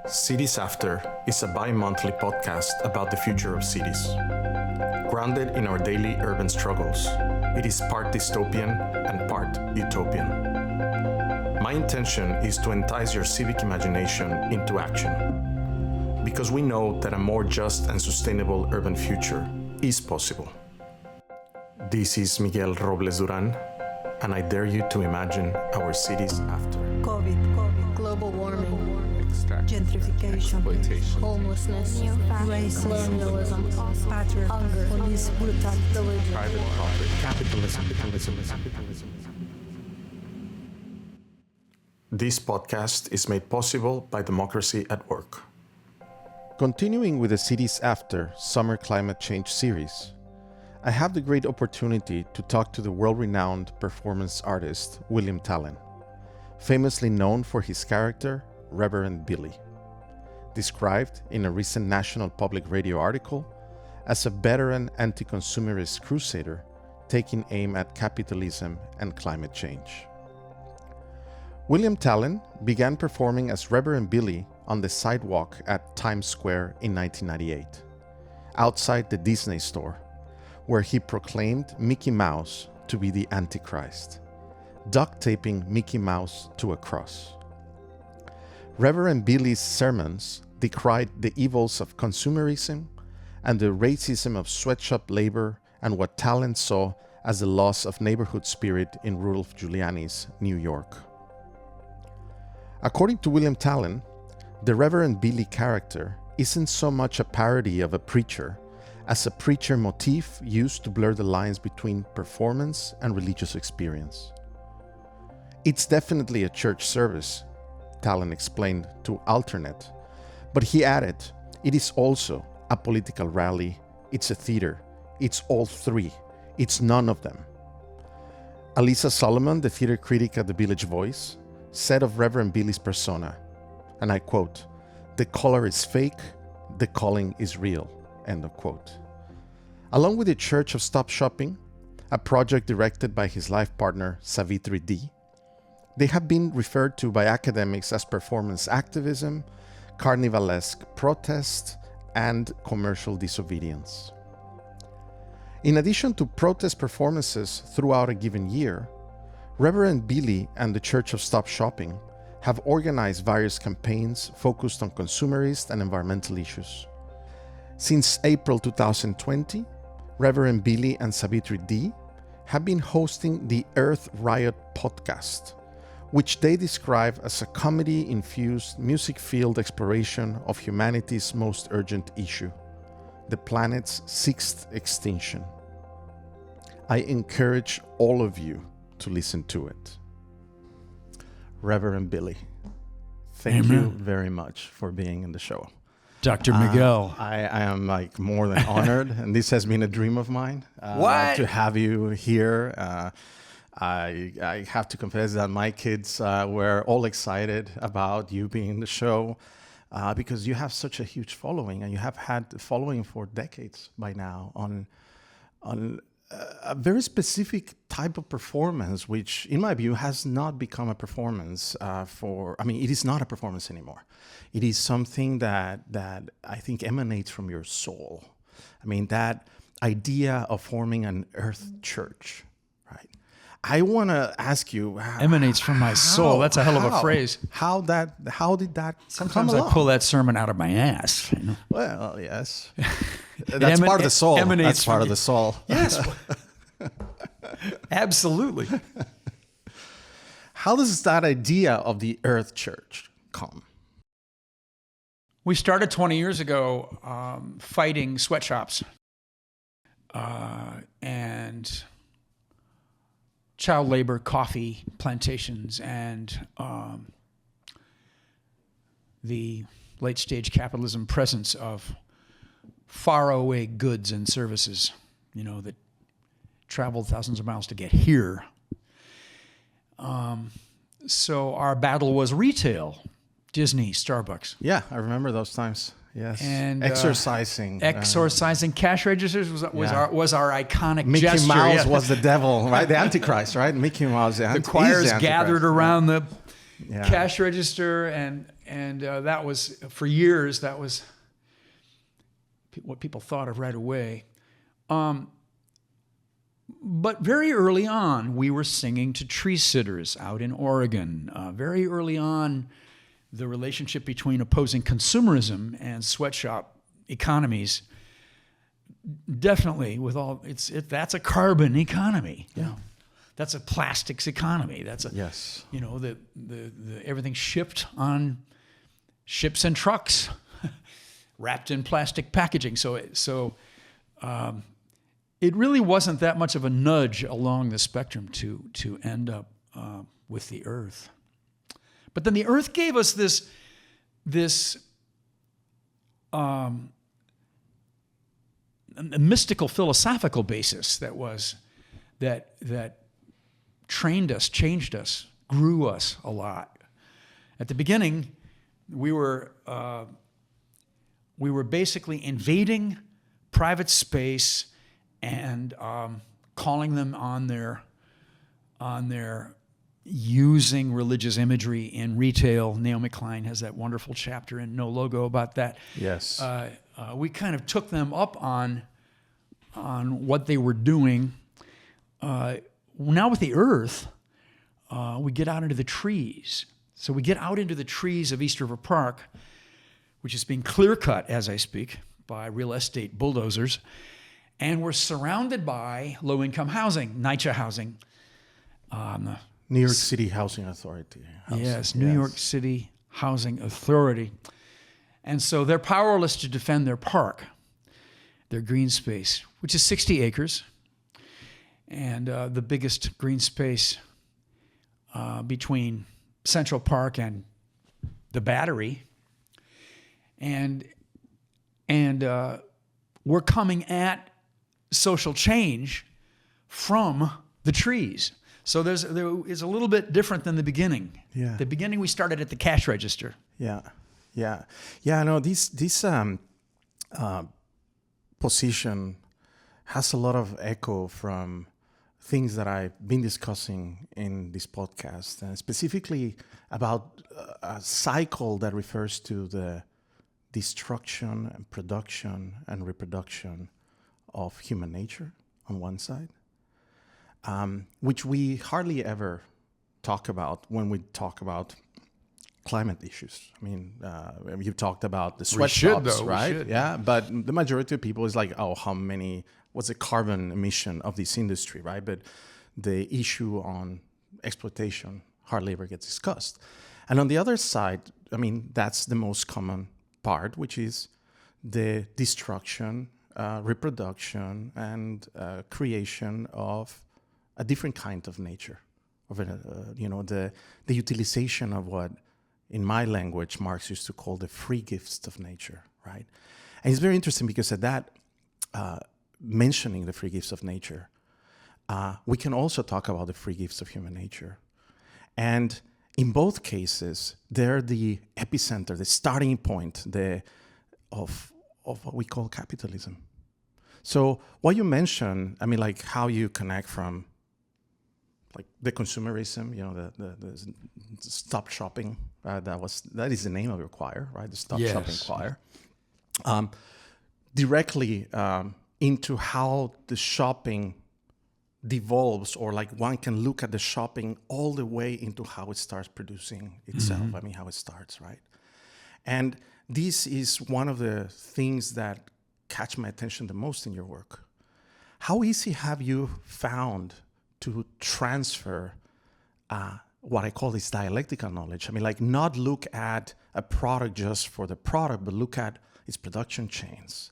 Cities After is a bi-monthly podcast about the future of cities. Grounded in our daily urban struggles, it is part dystopian and part utopian. My intention is to entice your civic imagination into action, because we know that a more just and sustainable urban future is possible. This is Miguel Robles-Durán, and I dare you to imagine our cities after. COVID, global warming, gentrification, exploitation, homelessness, racism, colonialism, patriarchy, hunger, police brutality, private profit, Capitalism. This podcast is made possible by Democracy at Work. Continuing with the Cities After Summer Climate Change series, I have the great opportunity to talk to the world-renowned performance artist William Tallen, famously known for his character Reverend Billy, described in a recent National Public Radio article as a veteran anti-consumerist crusader taking aim at capitalism and climate change. William Tallen began performing as Reverend Billy on the sidewalk at Times Square in 1998, outside the Disney store, where he proclaimed Mickey Mouse to be the Antichrist, duct taping Mickey Mouse to a cross. Reverend Billy's sermons decried the evils of consumerism and the racism of sweatshop labor and what Tallen saw as the loss of neighborhood spirit in Rudolph Giuliani's New York. According to William Tallen, the Reverend Billy character isn't so much a parody of a preacher as a preacher motif used to blur the lines between performance and religious experience. It's definitely a church service, Tallen explained to Alternate, but he added, it is also a political rally, it's a theater, it's all three, it's none of them. Alisa Solomon, the theater critic at the Village Voice, said of Reverend Billy's persona, and I quote, "The color is fake, the calling is real," end of quote. Along with the Church of Stop Shopping, a project directed by his life partner Savitri D., they have been referred to by academics as performance activism, carnivalesque protest, and commercial disobedience. In addition to protest performances throughout a given year, Reverend Billy and the Church of Stop Shopping have organized various campaigns focused on consumerist and environmental issues. Since April 2020, Reverend Billy and Savitri D. have been hosting the Earth Riot podcast, which they describe as a comedy-infused, music-filled exploration of humanity's most urgent issue, the planet's sixth extinction. I encourage all of you to listen to it. Reverend Billy, thank you very much for being in the show. Dr. Miguel. I am more than honored, and this has been a dream of mine to have you here. I have to confess that my kids were all excited about you being in the show because you have such a huge following, and you have had the following for decades by now on a very specific type of performance, which in my view has not become a performance it is not a performance anymore. It is something that I think emanates from your soul. I mean, that idea of forming an earth church, right? I want to ask you, emanates from my soul. That's a hell of a phrase. How did that Sometimes come I along? pull that sermon out of my ass. You know? Well, yes. That's part of the soul. That's part of the soul. Yes. Absolutely. How does that idea of the earth church come? We started 20 years ago fighting sweatshops and child labor, coffee plantations, and the late-stage capitalism presence of faraway goods and services, that traveled thousands of miles to get here. So our battle was retail, Disney, Starbucks. Yeah, I remember those times. Yes, and exorcising cash registers was our iconic Mickey gesture. Mouse was the devil, right? The Antichrist, right? Mickey Mouse. The choirs gathered around the Yeah. cash register, that was, for years, that was what people thought of right away. But very early on, we were singing to tree sitters out in Oregon. Very early on, the relationship between opposing consumerism and sweatshop economies, definitely that's a carbon economy. Yeah. That's a plastics economy. That's a, yes. the everything shipped on ships and trucks, wrapped in plastic packaging. So it really wasn't that much of a nudge along the spectrum to end up with the earth. But then the earth gave us this a mystical philosophical basis that trained us, changed us, grew us a lot. At the beginning, we were basically invading private space and calling them on their using religious imagery in retail. Naomi Klein has that wonderful chapter in No Logo about that. Yes. We kind of took them up on what they were doing. Now with the earth, we get out into the trees. So we get out into the trees of East River Park, which is being clear-cut as I speak by real estate bulldozers. And we're surrounded by low-income housing, NYCHA housing. New York City Housing Authority. Yes, New York City Housing Authority. And so they're powerless to defend their park, their green space, which is 60 acres. And the biggest green space between Central Park and the Battery. And we're coming at social change from the trees. So there is a little bit different than the beginning. Yeah. The beginning, we started at the cash register. Yeah. No, this position has a lot of echo from things that I've been discussing in this podcast, and specifically about a cycle that refers to the destruction and production and reproduction of human nature on one side, which we hardly ever talk about when we talk about climate issues. I mean, you've talked about the sweatshops, right? Yeah, but the majority of people is like, oh, what's the carbon emission of this industry, right? But the issue on exploitation hardly ever gets discussed. And on the other side, I mean, that's the most common part, which is the destruction, reproduction, and creation of a different kind of nature, of the utilization of what, in my language, Marx used to call the free gifts of nature, right? And it's very interesting because at that, mentioning the free gifts of nature, we can also talk about the free gifts of human nature. And in both cases, they're the epicenter, the starting point of what we call capitalism. So what you mentioned, I mean, like how you connect from like the consumerism, the stop shopping, that is the name of your choir, right? The stop shopping choir. Directly into how the shopping devolves, or like one can look at the shopping all the way into how it starts producing itself. Mm-hmm. I mean, how it starts, right? And this is one of the things that catch my attention the most in your work. How easy have you found to transfer what I call this dialectical knowledge? I mean, like not look at a product just for the product, but look at its production chains,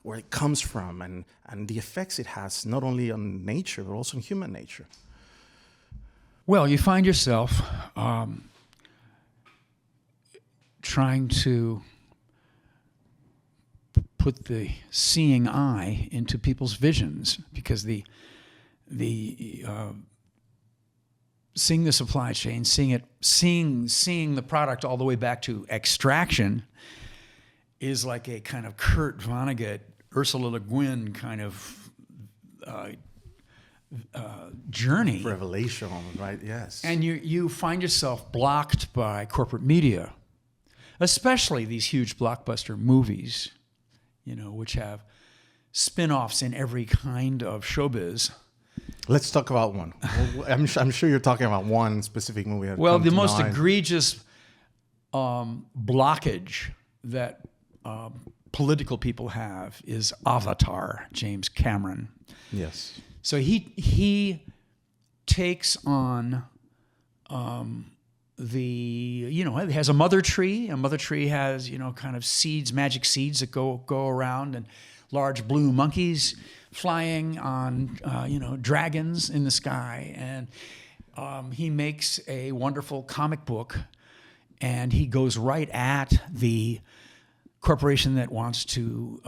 where it comes from, and the effects it has not only on nature, but also on human nature. Well, you find yourself trying to put the seeing eye into people's visions, because the seeing the supply chain, seeing the product all the way back to extraction is like a kind of Kurt Vonnegut, Ursula Le Guin kind of journey. Revelation, right? Yes. And you find yourself blocked by corporate media, especially these huge blockbuster movies, which have spin-offs in every kind of showbiz. Let's talk about one. I'm sure you're talking about one specific movie. Well, the most egregious blockage that political people have is Avatar, James Cameron. Yes. So he takes on it has a mother tree. A mother tree has, kind of seeds, magic seeds that go around, and large blue monkeys flying on, dragons in the sky. And he makes a wonderful comic book, and he goes right at the corporation that wants to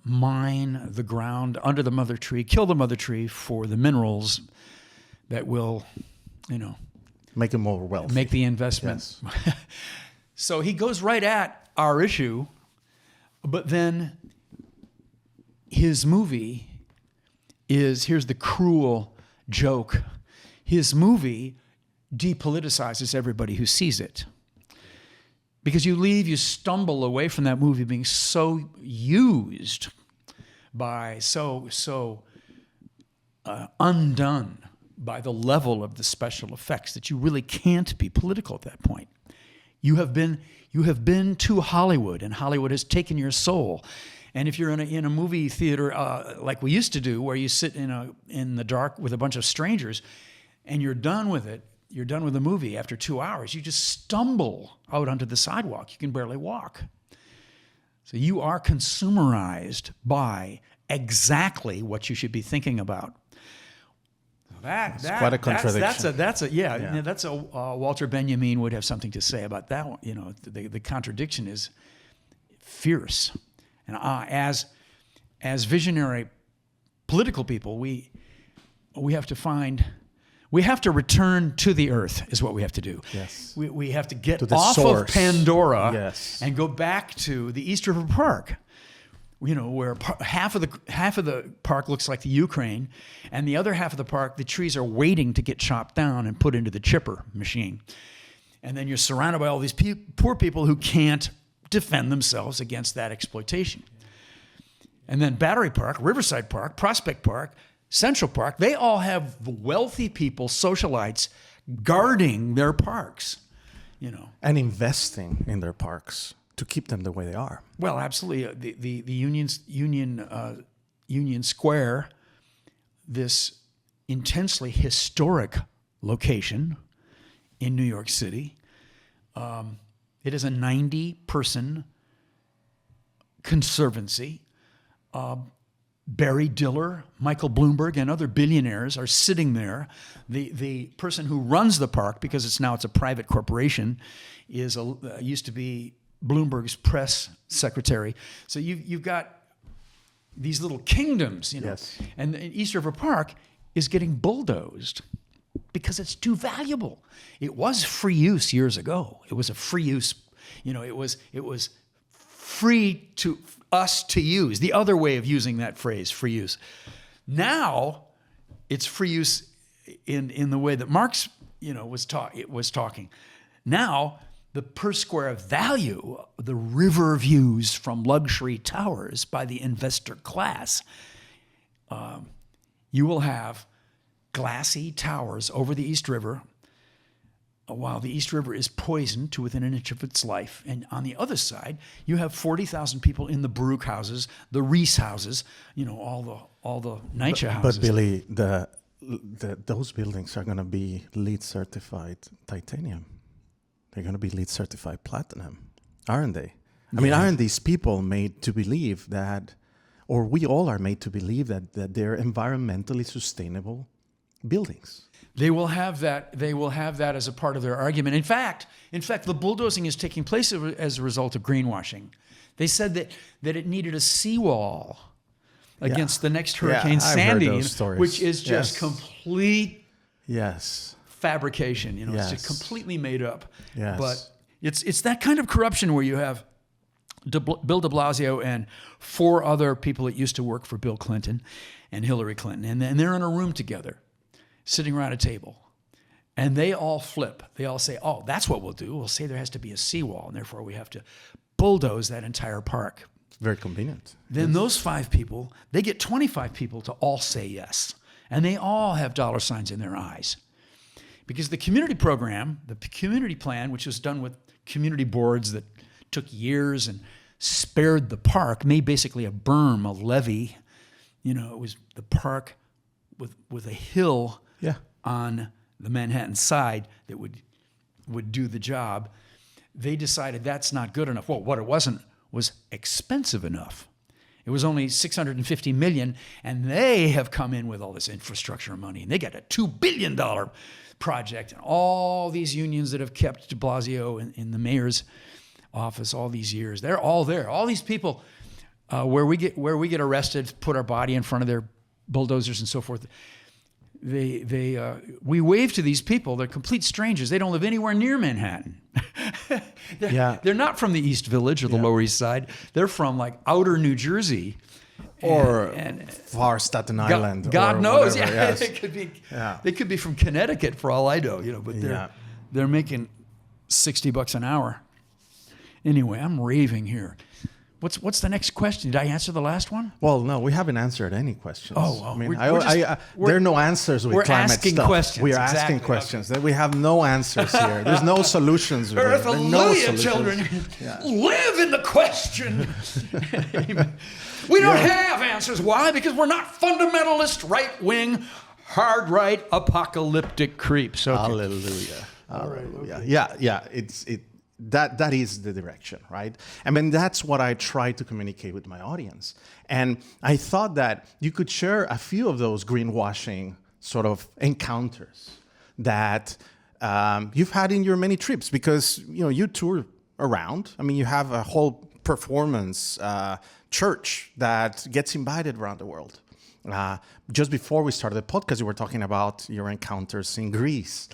mine the ground under the mother tree, kill the mother tree for the minerals that will, make it more wealthy. Make the investment. Yes. So he goes right at our issue, but then his movie here's the cruel joke. His movie depoliticizes everybody who sees it. Because you stumble away from that movie being so used by, undone by the level of the special effects that you really can't be political at that point. You have been to Hollywood, and Hollywood has taken your soul. And if you're in a movie theater like we used to do, where you sit in the dark with a bunch of strangers, and you're done with it, you're done with the movie after 2 hours, you just stumble out onto the sidewalk. You can barely walk. So you are consumerized by exactly what you should be thinking about. That's quite a contradiction. That's a Walter Benjamin would have something to say about that one. The contradiction is fierce. And as visionary political people, we have to return to the earth is what we have to do. Yes. We have to get the off source of Pandora, yes, and go back to the East River Park, where half of the park looks like the Ukraine, and the other half of the park, the trees are waiting to get chopped down and put into the chipper machine. And then you're surrounded by all these poor people who can't defend themselves against that exploitation. And then Battery Park, Riverside Park, Prospect Park, Central Park, they all have wealthy people, socialites, guarding their parks, and investing in their parks to keep them the way they are. Well, absolutely. The Union Square, this intensely historic location in New York City, it is a 90-person conservancy. Barry Diller, Michael Bloomberg, and other billionaires are sitting there. The person who runs the park, because it's a private corporation, used to be Bloomberg's press secretary. So you've got these little kingdoms, Yes. And East River Park is getting bulldozed because it's too valuable. It was free use years ago. It was a free use, it was free to us to use. The other way of using that phrase, free use. Now it's free use in the way that Marx, was talking. Now the per square value, the river views from luxury towers by the investor class, you will have glassy towers over the East River, while the East River is poisoned to within an inch of its life. And on the other side, you have 40,000 people in the Baruch houses, the Reese houses, all the NYCHA houses. But Billy, those buildings are going to be LEED certified titanium. They're going to be LEED certified platinum, aren't they? I mean, aren't these people made to believe that, or we all are made to believe that they're environmentally sustainable buildings? They will have that. They will have that as a part of their argument. In fact, the bulldozing is taking place as a result of greenwashing. They said that it needed a seawall against the next Hurricane Sandy, which is just complete fabrication. It's just completely made up. Yes. But it's that kind of corruption where you have Bill de Blasio and 4 other people that used to work for Bill Clinton and Hillary Clinton, and they're in a room together, sitting around a table, And they all flip. They all say, oh, that's what we'll do. We'll say there has to be a seawall, and therefore we have to bulldoze that entire park. Very convenient. Then those 5 people, they get 25 people to all say yes. And they all have dollar signs in their eyes. Because the community program, the community plan, which was done with community boards that took years and spared the park, made basically a berm, a levee. You know, it was the park with a hill on the Manhattan side that would do the job. They decided that's not good enough. Well, what it wasn't was expensive enough. It was only $650 million, and they have come in with all this infrastructure money, and they got a $2 billion project, and all these unions that have kept de Blasio in the mayor's office all these years, they're all there. All these people, where we get arrested, put our body in front of their bulldozers and so forth. We wave to these people. They're complete strangers. They don't live anywhere near Manhattan. They're not from the East Village or the Lower East Side. They're from like outer New Jersey, or far Staten Island. God knows. Whatever, Yeah, yes. they could be. They could be from Connecticut for all I know. You know, but they're making $60 an hour. Anyway, I'm raving here. What's the next question? Did I answer the last one? Well, no, we haven't answered any questions. Oh, I mean, we're there are no answers with climate asking stuff. questions. We are Exactly. asking questions. We have no answers here. There's no solutions. Really. Earth, There are no hallelujah, solutions. children. Live in the question. We don't have answers. Why? Because we're not fundamentalist, right-wing, hard-right, apocalyptic creeps. Okay. Hallelujah. Hallelujah. Yeah. That is the direction, right? I mean, that's what I try to communicate with my audience. And I thought that you could share a few of those greenwashing sort of encounters that you've had in your many trips, because you tour around. I mean, you have a whole performance church that gets invited around the world. Just before we started the podcast, you were talking about your encounters in Greece.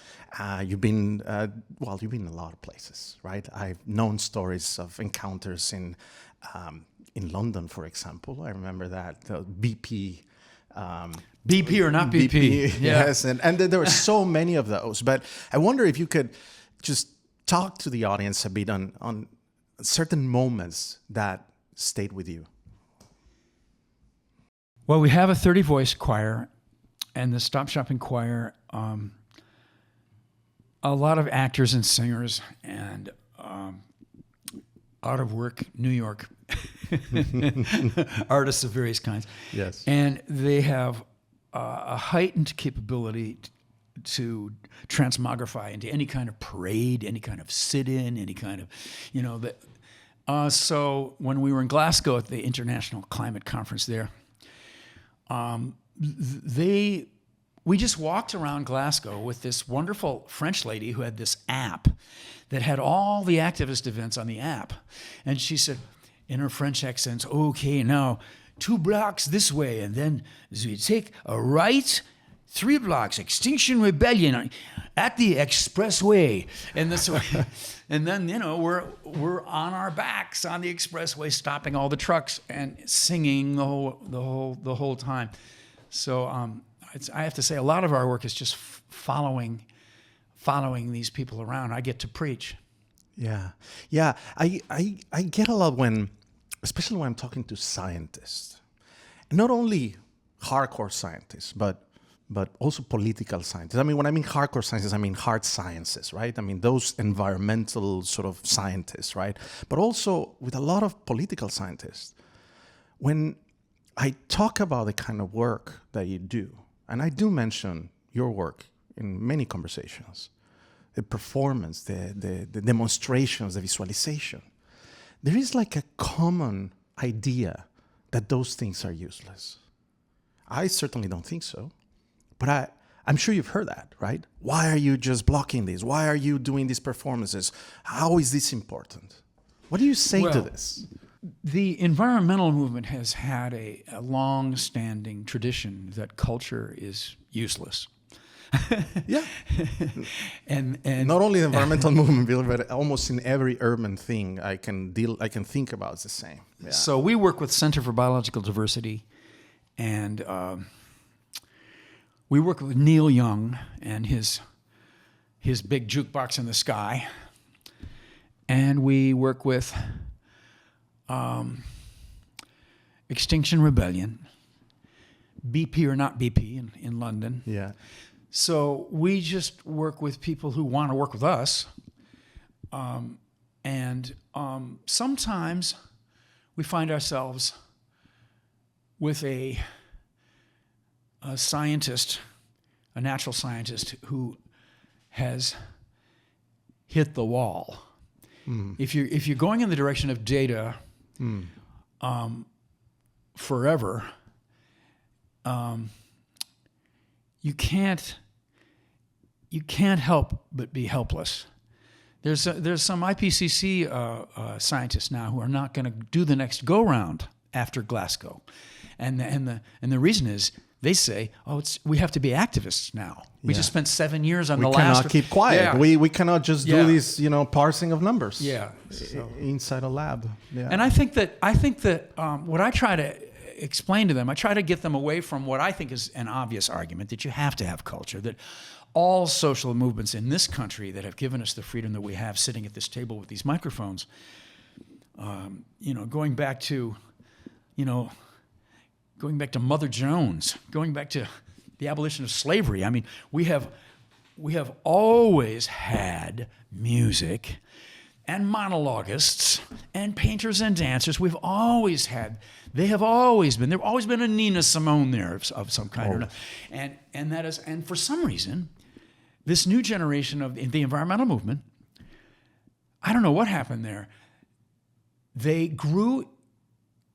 You've been in a lot of places, right? I've known stories of encounters in London, for example. I remember that BP. BP or not BP? Yes, and there were so many of those. But I wonder if you could just talk to the audience a bit on certain moments that stayed with you. Well, we have a 30-voice choir, and the Stop Shopping Choir. A lot of actors and singers, and out of work, New York artists of various kinds. Yes. And they have a heightened capability to transmogrify into any kind of parade, any kind of sit-in, any kind of, so when we were in Glasgow at the International Climate Conference there, we just walked around Glasgow with this wonderful French lady who had this app that had all the activist events on the app. And she said, in her French accent, okay, now 2 blocks this way, and then we take a right, 3 blocks, Extinction Rebellion at the expressway. And this way, and then, we're on our backs on the expressway, stopping all the trucks and singing the whole time. So, I have to say, a lot of our work is just following these people around. I get to preach. Yeah. I get a lot especially when I'm talking to scientists, and not only hardcore scientists, but also political scientists. I mean, when I mean hardcore scientists, I mean hard sciences, right? I mean those environmental sort of scientists, right? But also with a lot of political scientists. When I talk about the kind of work that you do, and I do mention your work in many conversations, the performance, the demonstrations, the visualization, there is like a common idea that those things are useless. I certainly don't think so, but I'm sure you've heard that, right? Why are you just blocking this? Why are you doing these performances? How is this important? What do you say to this? The environmental movement has had a long-standing tradition that culture is useless. Yeah. and not only the environmental movement, but almost in every urban thing I can think about is the same. Yeah. So we work with Center for Biological Diversity, and we work with Neil Young and his his big jukebox in the sky. And we work with Extinction Rebellion, BP or not BP in London. Yeah. So we just work with people who want to work with us. Sometimes we find ourselves with a scientist, a natural scientist who has hit the wall. If you're going in the direction of data forever, you can't help but be helpless. There's some IPCC scientists now who are not going to do the next go round after Glasgow, and the reason is they say, we have to be activists now. We just spent 7 years on the last. We cannot keep quiet. Yeah. We cannot just do this, parsing of numbers. Yeah. Inside a lab. Yeah. And I think that what I try to explain to them, I try to get them away from what I think is an obvious argument that you have to have culture, that all social movements in this country that have given us the freedom that we have sitting at this table with these microphones, going back to Mother Jones, going back to the abolition of slavery. I mean, we have always had music and monologuists and painters and dancers. They have always been. There's always been a Nina Simone there of some kind. And for some reason, this new generation of the environmental movement, I don't know what happened there. They grew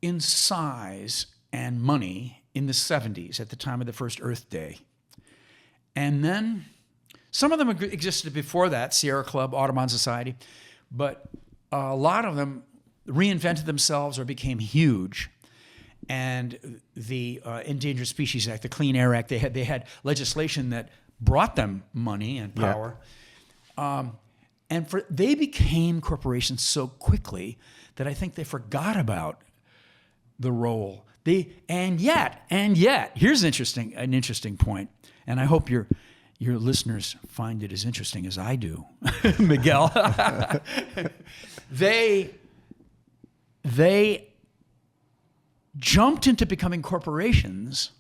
in size and money in the 70s at the time of the first Earth Day. And then some of them existed before that, Sierra Club, Audubon Society, but a lot of them reinvented themselves or became huge. And the Endangered Species Act, the Clean Air Act, they had legislation that brought them money and power. Yeah. They became corporations so quickly that I think they forgot about the role. And yet, here's an interesting point, and I hope your listeners find it as interesting as I do, Miguel. They jumped into becoming corporations,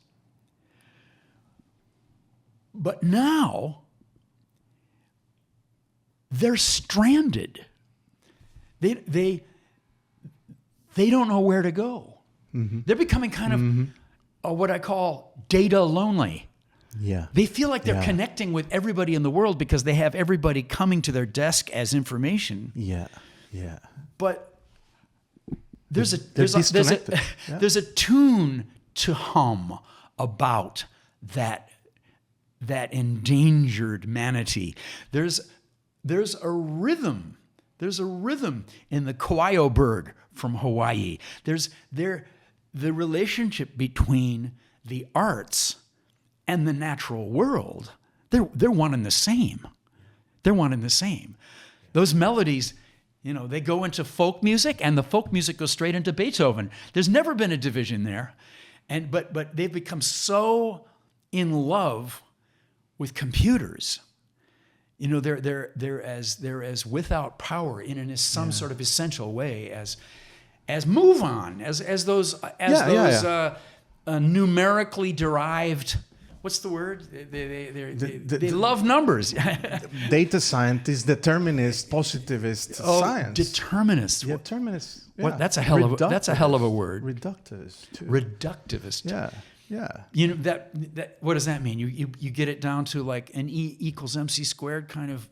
but now they're stranded. They don't know where to go. Mm-hmm. They're becoming kind of what I call data lonely. Yeah. They feel like they're connecting with everybody in the world because they have everybody coming to their desk as information. Yeah. Yeah. But there's a tune to hum about that endangered manatee. There's a rhythm. There's a rhythm in the coio bird from Hawaii. There's the relationship between the arts and the natural world. They're one and the same. They're one and the same. Those melodies, they go into folk music, and the folk music goes straight into Beethoven. There's never been a division there, but they've become so in love with computers. They're as without power in some sort of essential way as move on, as those numerically derived. What's the word? They love numbers. Data scientists, determinist, positivist science. Determinist. Yeah, determinist. Yeah. What? That's a hell of a word. Reductivist too. Reductivist. Yeah. Yeah. That what does that mean? You get it down to like an E equals MC squared kind of.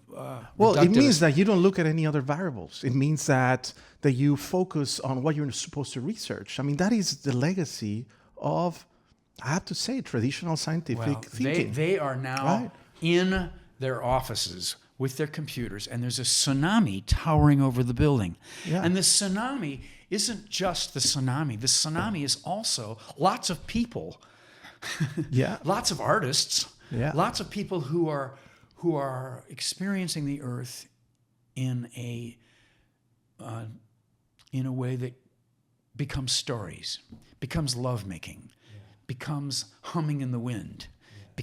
Well, it means that you don't look at any other variables. It means that you focus on what you're supposed to research. I mean, that is the legacy of, I have to say, traditional scientific thinking. They are now in their offices with their computers, and there's a tsunami towering over the building. Yeah. And the tsunami isn't just the tsunami. The tsunami is also lots of people, lots of artists, lots of people who are experiencing the earth in a way that becomes stories, becomes lovemaking, becomes humming in the wind,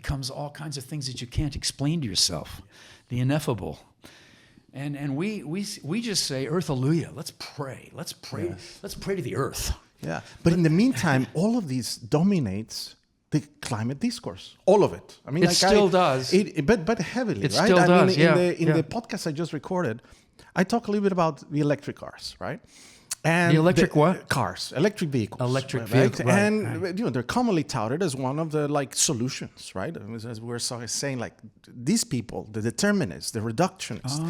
becomes all kinds of things that you can't explain to yourself, the ineffable. And we just say, Earth, hallelujah. Let's pray. Let's pray. Yes. Let's pray to the earth. Yeah. But in the meantime, all of these dominates the climate discourse. All of it. I mean, It still does. But heavily, It right? still I does, mean, yeah. in the podcast I just recorded, I talk a little bit about the electric cars, right? And The electric what? Cars, electric vehicles. Electric right? vehicle, right, And right. they're commonly touted as one of the solutions, right? As we're saying, these people, the determinists, the reductionists,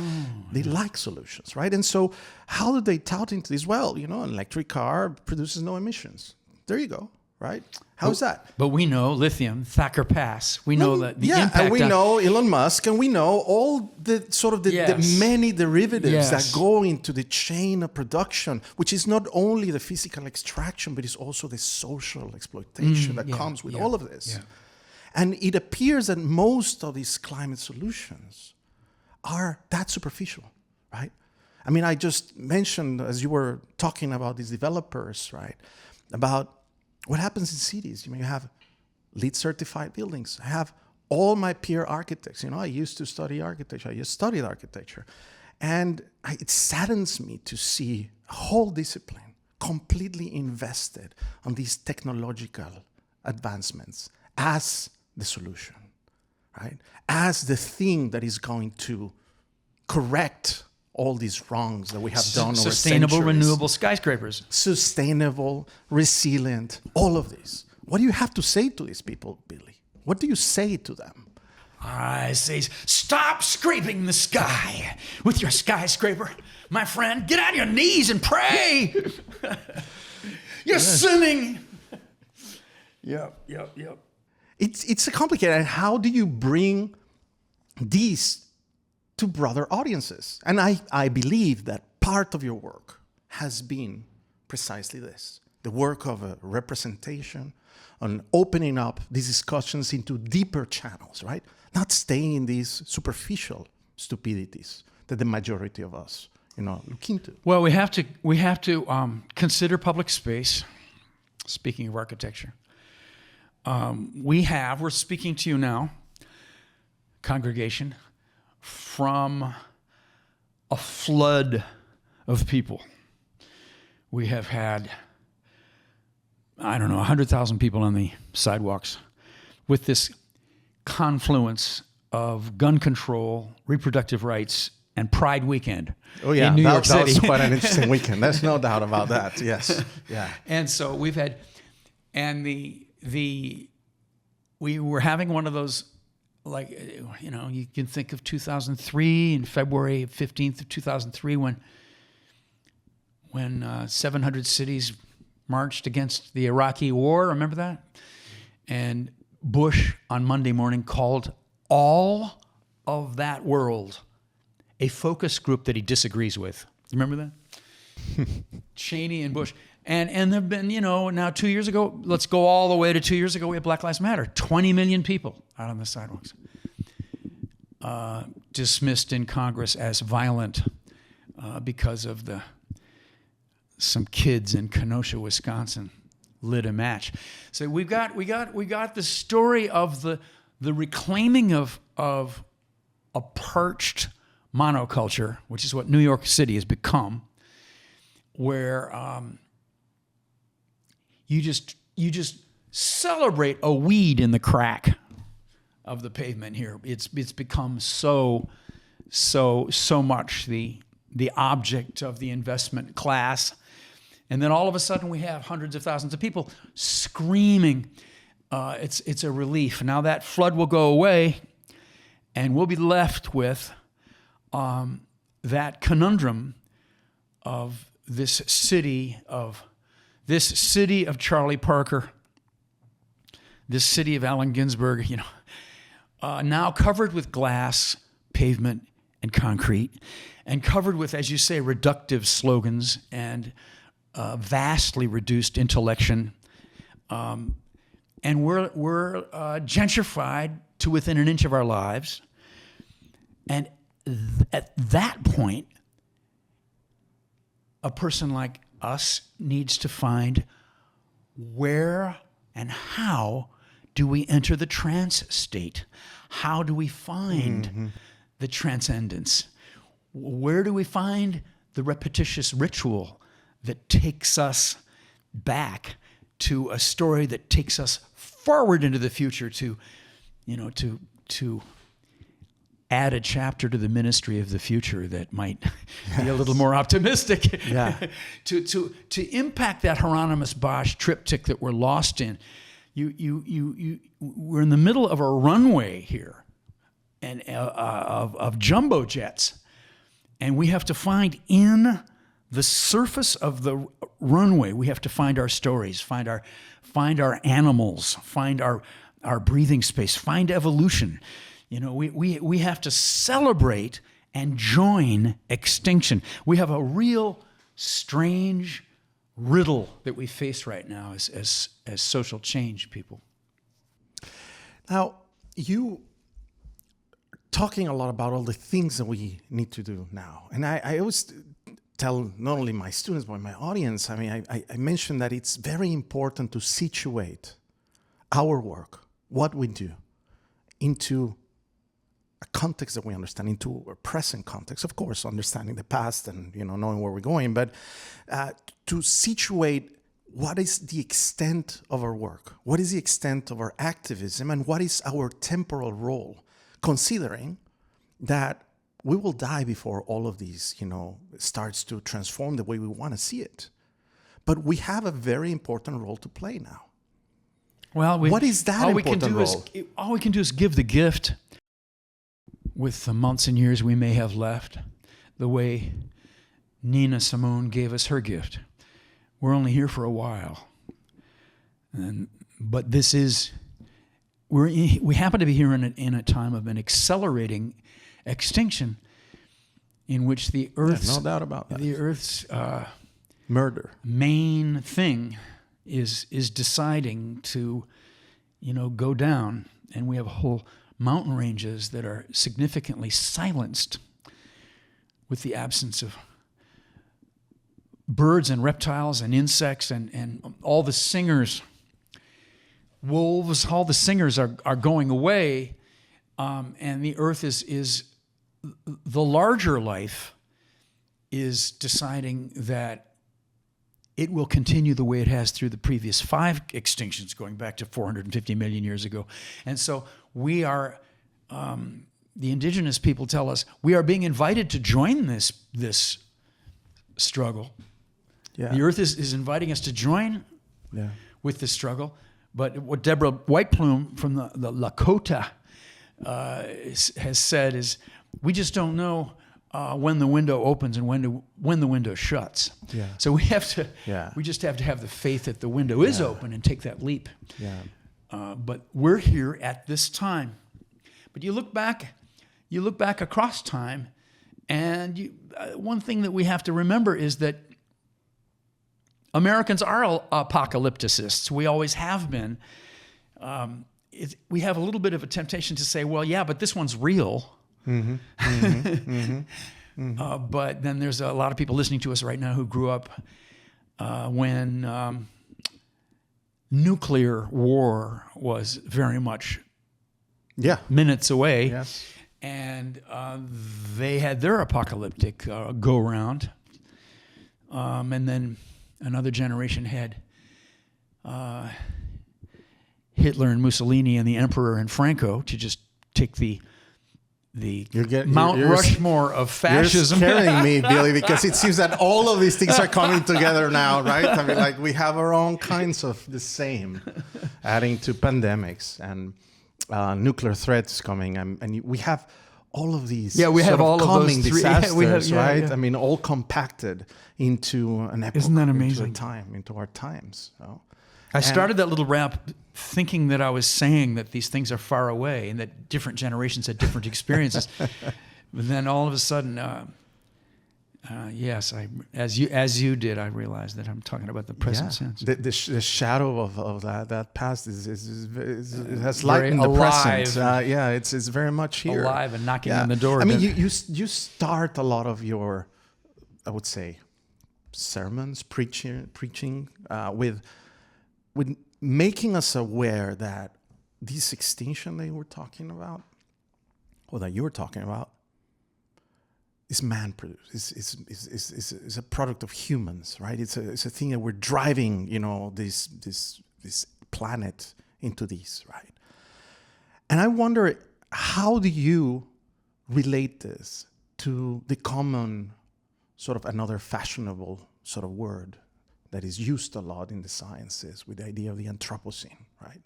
they like solutions, right? And so how do they tout into this? Well, an electric car produces no emissions. There you go, right? How's that? But we know lithium, Thacker Pass. We know that the impact. And we on- know Elon Musk, and we know all the Yes. many derivatives Yes. that go into the chain of production, which is not only the physical extraction, but it's also the social exploitation that comes with all of this. Yeah. And it appears that most of these climate solutions are that superficial, right? I mean, I just mentioned, as you were talking about these developers, right, about what happens in cities. You have LEED certified buildings. I have all my peer architects. I used to study architecture. I just studied architecture. And it saddens me to see a whole discipline completely invested on these technological advancements as the solution, right? As the thing that is going to correct all these wrongs that we have done over sustainable, centuries. renewable skyscrapers. Sustainable, resilient, all of this. What do you have to say to these people, Billy? What do you say to them? I say, stop scraping the sky with your skyscraper. My friend, get on your knees and pray. You're sinning. Yep. It's complicated. How do you bring these to broader audiences? And I believe that part of your work has been precisely this, the work of a representation, on opening up these discussions into deeper channels, right? Not staying in these superficial stupidities that the majority of us, look into. Well, we have to consider public space. Speaking of architecture, we're speaking to you now, congregation, from a flood of people. We have had, 100,000 people on the sidewalks with this confluence of gun control, reproductive rights, and Pride Weekend in New York City. That was quite an interesting weekend. There's no doubt about that. Yes. Yeah. And so we've had, and we were having one of those, you can think of 2003 and February 15th of 2003 when 700 cities marched against the Iraqi war. Remember that? And Bush on Monday morning called all of that world a focus group that he disagrees with. Remember that? Cheney and Bush. And there have been, now 2 years ago, let's go all the way to 2 years ago, we had Black Lives Matter. 20 million people out on the sidewalks. Dismissed in Congress as violent because of some kids in Kenosha, Wisconsin lit a match. So we got the story of the reclaiming of a perched monoculture, which is what New York City has become, where you just celebrate a weed in the crack of the pavement here. It's become so much the object of the investment class. And then all of a sudden we have hundreds of thousands of people screaming. It's a relief. Now that flood will go away, and we'll be left with that conundrum of this city of Charlie Parker, this city of Allen Ginsberg, now covered with glass, pavement, and concrete, and covered with, as you say, reductive slogans and vastly reduced intellection. And we're gentrified to within an inch of our lives. And at that point, a person like us needs to find where and how do we enter the trance state? How do we find the transcendence? Where do we find the repetitious ritual that takes us back to a story that takes us forward into the future to add a chapter to the ministry of the future that might be a little more optimistic, to impact that Hieronymus Bosch triptych that we're lost in. We're in the middle of a runway here, and of jumbo jets, and we have to find in the surface of the runway. We have to find our stories, find our animals, find our breathing space, find evolution. We have to celebrate and join extinction. We have a real strange riddle that we face right now as social change people. Now, you talking a lot about all the things that we need to do now. And I always tell not only my students, but my audience, I mentioned that it's very important to situate our work, what we do, into a context that we understand, into a present context, of course, understanding the past and knowing where we're going, but to situate what is the extent of our work, what is the extent of our activism, and what is our temporal role, considering that we will die before all of these, starts to transform the way we want to see it. But we have a very important role to play now. Well, what is that important role? All we can do is give the gift with the months and years we may have left, the way Nina Simone gave us her gift. We're only here for a while. But this is, we happen to be here in a time of an accelerating extinction in which the Earth's, no doubt about that. The Earth's murder main thing is deciding to, go down, and we have whole mountain ranges that are significantly silenced with the absence of birds and reptiles and insects and all the singers, wolves, all the singers are going away, and the Earth is the larger life is deciding that it will continue the way it has through the previous 5 extinctions, going back to 450 million years ago. And so we are, the indigenous people tell us, we are being invited to join this struggle. Yeah. The Earth is inviting us to join with this struggle. But what Deborah Whiteplume from the Lakota has said is, we just don't know when the window opens and when the window shuts. Yeah. So we have to. Yeah. We just have to have the faith that the window is open and take that leap. Yeah. But we're here at this time. But you look back across time, and one thing that we have to remember is that Americans are apocalypticists. We always have been. We have a little bit of a temptation to say, well, yeah, but this one's real. Mm-hmm. Mm-hmm. Mm-hmm. But then there's a lot of people listening to us right now who grew up when nuclear war was very much minutes away. Yes. And they had their apocalyptic go-round. And then another generation had Hitler and Mussolini and the Emperor and Franco to just take the Mount Rushmore of fascism. You're scaring me, Billy, because it seems that all of these things are coming together now, right? I mean, like we have our own kinds of the same, adding to pandemics and nuclear threats coming, and we have all of these. Yeah, we have all of coming those disasters, right? Yeah. I mean, all compacted into an epoch. Isn't that amazing? Into our times. So. I started that little rap thinking that I was saying that these things are far away and that different generations had different experiences. But then all of a sudden, yes, as you did, I realized that I'm talking about the present sense. The shadow of that past has light in the present. It's very much here, alive and knocking on the door. I mean, you start a lot of your, I would say, sermons, preaching with making us aware that this extinction that you were talking about, or that you were talking about, is man-produced. It's a product of humans, right? It's a thing that we're driving, this planet into this, right? And I wonder, how do you relate this to the common sort of another fashionable sort of word that is used a lot in the sciences with the idea of the Anthropocene, right?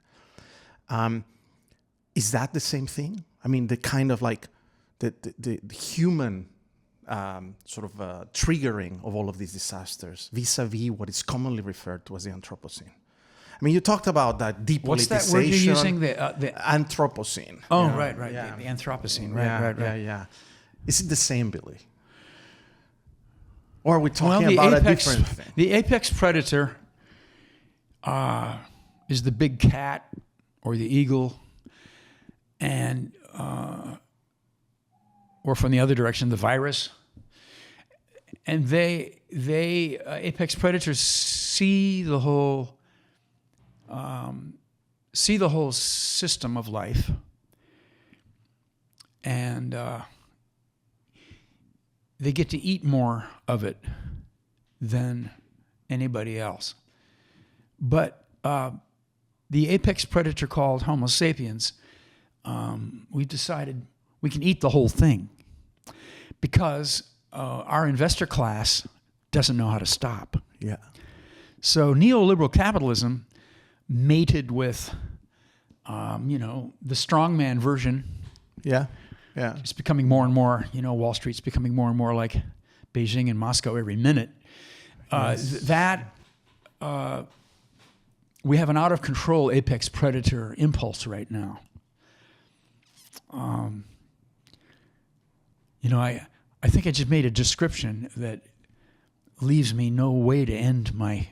Is that the same thing? I mean, the kind of like the human triggering of all of these disasters vis-a-vis what is commonly referred to as the Anthropocene. I mean, you talked about that depoliticization. What's that word you're using? The Anthropocene. Oh, right. Yeah. The Anthropocene. Right. Yeah. Is it the same, Billy? Or are we talking about a different thing? The apex predator is the big cat or the eagle, and or from the other direction, the virus. And they apex predators see the whole system of life, and they get to eat more of it than anybody else. But the apex predator called Homo sapiens, we've decided we can eat the whole thing because our investor class doesn't know how to stop. Yeah. So neoliberal capitalism mated with, the strongman version. Yeah. It's becoming more and more, Wall Street's becoming more and more like Beijing and Moscow every minute. Yes. We have an out of control apex predator impulse right now. I think I just made a description that leaves me no way to end my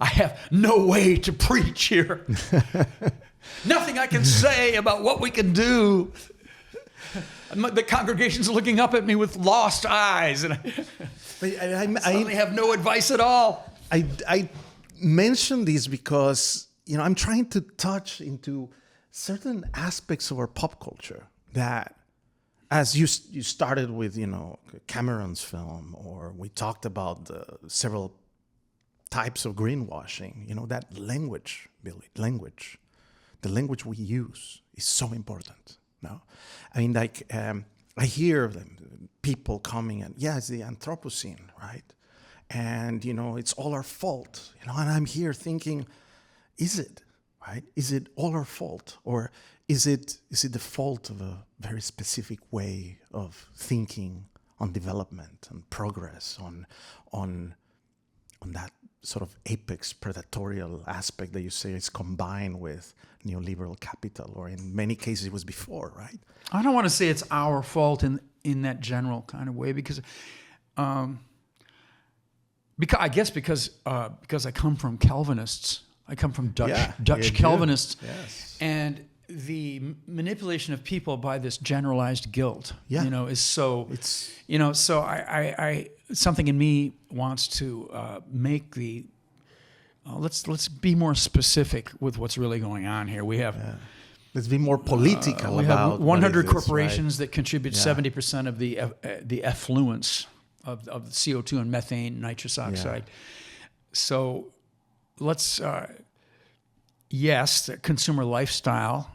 I have no way to preach here. Nothing I can say about what we can do. The congregation's looking up at me with lost eyes, and I suddenly have no advice at all. I mention this because I'm trying to touch into certain aspects of our pop culture that, as you started with Cameron's film, or we talked about the several types of greenwashing. That language, Billy, the language we use is so important. No, I mean, I hear them, people coming and it's the Anthropocene, right? And it's all our fault. And I'm here thinking, is it right? Is it all our fault, or is it the fault of a very specific way of thinking on development and progress, on that sort of apex predatorial aspect that you say is combined with neoliberal capital, or in many cases it was before, right? I don't want to say it's our fault in that general kind of way, because I guess because I come from Calvinists. I come from Dutch Calvinists, yes. And the manipulation of people by this generalized guilt, is so. So I something in me wants to make the. Let's be more specific with what's really going on here. We have. Let's be more political we about. have 100 what corporations right? that contribute 70% of the effluents of CO2 and methane, nitrous oxide. Yeah. So let's, yes, the consumer lifestyle,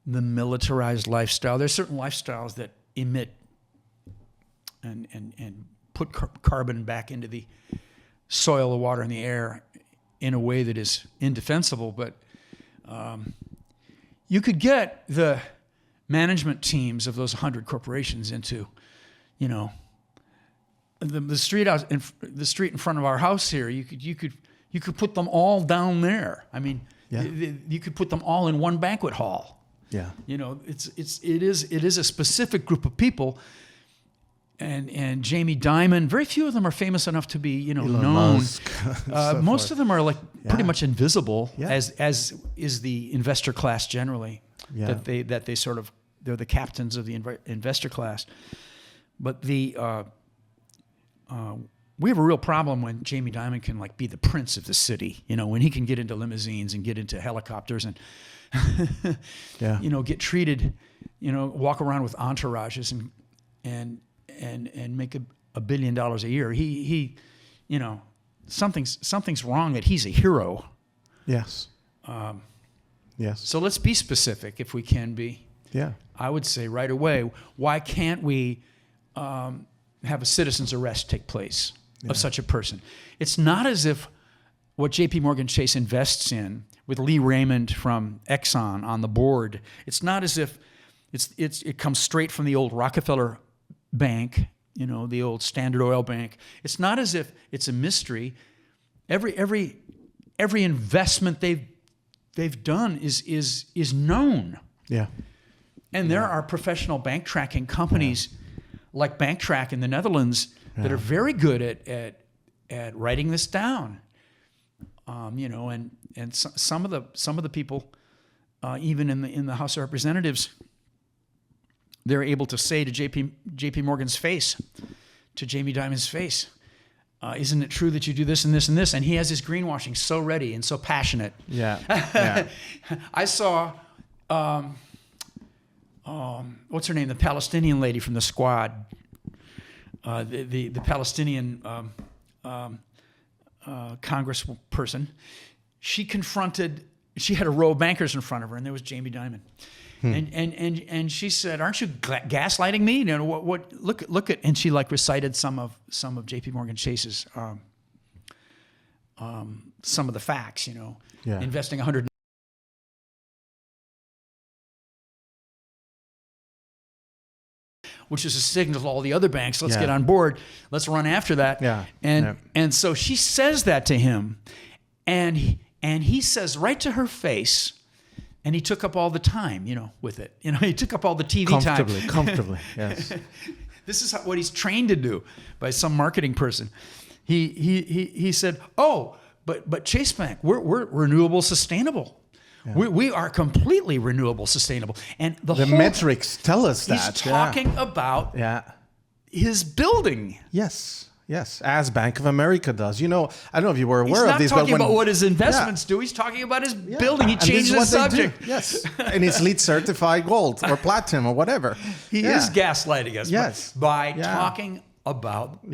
the militarized lifestyle. There's certain lifestyles that emit and put carbon back into the soil, the water, and the air in a way that is indefensible. But you could get the management teams of those 100 corporations into, the street in front of our house here. You could put them all down there. I mean, you could put them all in one banquet hall. Yeah. It is a specific group of people. And Jamie Dimon, very few of them are famous enough to be, known. Most of them are pretty much invisible, as is the investor class generally. Yeah. That they sort of, they're the captains of the investor class. But we have a real problem when Jamie Dimon can be the prince of the city. When he can get into limousines and get into helicopters Yeah. get treated, walk around with entourages and make $1 billion a year. He something's wrong that he's a hero. Yes. Yes. So let's be specific if we can be. Yeah. I would say right away, why can't we have a citizen's arrest take place of such a person? It's not as if what J.P. Morgan Chase invests in with Lee Raymond from Exxon on the board, it's not as if it comes straight from the old Rockefeller Bank, the old Standard Oil Bank. It's not as if it's a mystery. Every investment they've done is known. Yeah. And there are professional bank tracking companies like BankTrack in the Netherlands that are very good at writing this down. And some of the people, even in the House of Representatives, they're able to say to J.P. Morgan's face, to Jamie Dimon's face, isn't it true that you do this and this and this? And he has his greenwashing so ready and so passionate. Yeah. Yeah. I saw, what's her name? The Palestinian lady from the Squad, the Palestinian congressperson. She had a row of bankers in front of her, and there was Jamie Dimon. And she said, "Aren't you gaslighting me? What? Look at." And she recited some of J.P. Morgan Chase's some of the facts. Investing 100. Which is a signal to all the other banks. Let's get on board. Let's run after that. Yeah. And so she says that to him, and he says right to her face. And he took up all the time, with it. He took up all the TV time. Comfortably, yes. This is what he's trained to do by some marketing person. He said, "Oh, but Chase Bank, we're renewable, sustainable. Yeah. We are completely renewable, sustatonable." And the whole, metrics tell us that. He's talking about his building. Yes, as Bank of America does. I don't know if you were aware of this. He's not talking about what his investments do. He's talking about his building. He changes the subject. Yes, and it's LEED certified gold or platinum or whatever. He is gaslighting us. Yes, by talking about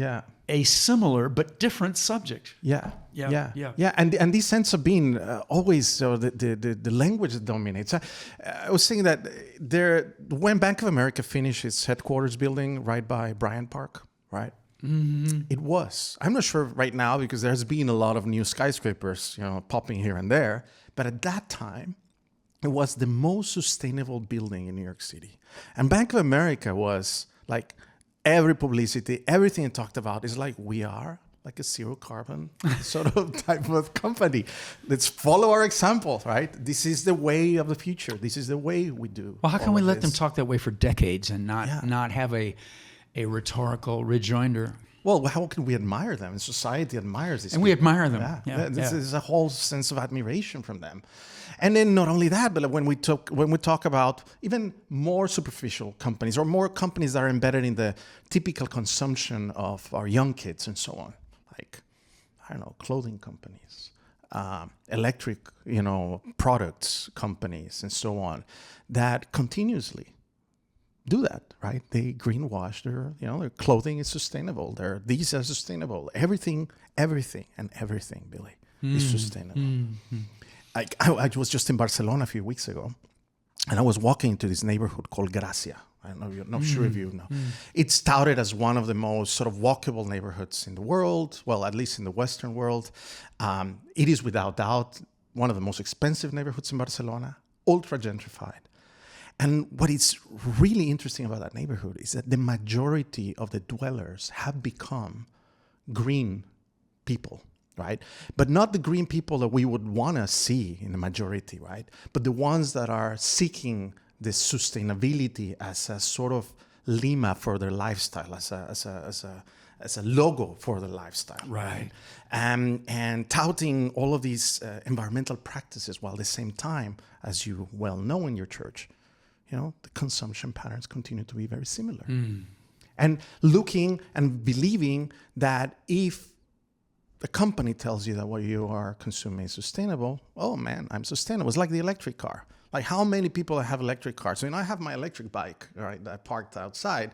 a similar but different subject. Yeah. And this sense of being always the language that dominates. I was thinking that when Bank of America finished its headquarters building right by Bryant Park, right? Mm-hmm. It was. I'm not sure right now because there's been a lot of new skyscrapers, popping here and there. But at that time, it was the most sustainable building in New York City. And Bank of America was like every publicity, everything it talked about is like we are like a zero carbon sort of type of company. Let's follow our example, right? This is the way of the future. This is the way we do. Well, how can we let them talk that way for decades and not have a rhetorical rejoinder? Well, how can we admire them? And society admires this. And we admire them. This is a whole sense of admiration from them. And then not only that, but when we talk about even more superficial companies or more companies that are embedded in the typical consumption of our young kids and so on, like, I don't know, clothing companies, electric, products companies and so on, that continuously do that, right? They greenwash their clothing is sustainable. These are sustainable. Everything, Billy, is sustainable. Mm-hmm. I was just in Barcelona a few weeks ago, and I was walking into this neighborhood called Gracia. I don't know, you're not sure if you know. It's touted as one of the most sort of walkable neighborhoods in the world, well, at least in the Western world. It is without doubt one of the most expensive neighborhoods in Barcelona, ultra gentrified. And what is really interesting about that neighborhood is that the majority of the dwellers have become green people, right? But not the green people that we would want to see in the majority, right? But the ones that are seeking this sustainability as a sort of lima for their lifestyle, as a logo for their lifestyle, right? And touting all of these environmental practices while at the same time, as you well know in your church, the consumption patterns continue to be very similar. And looking and believing that if the company tells you that what you are consuming is sustainable. Oh man, I'm sustainable. It's like the electric car. Like how many people have electric cars? So, I have my electric bike, right, that I parked outside.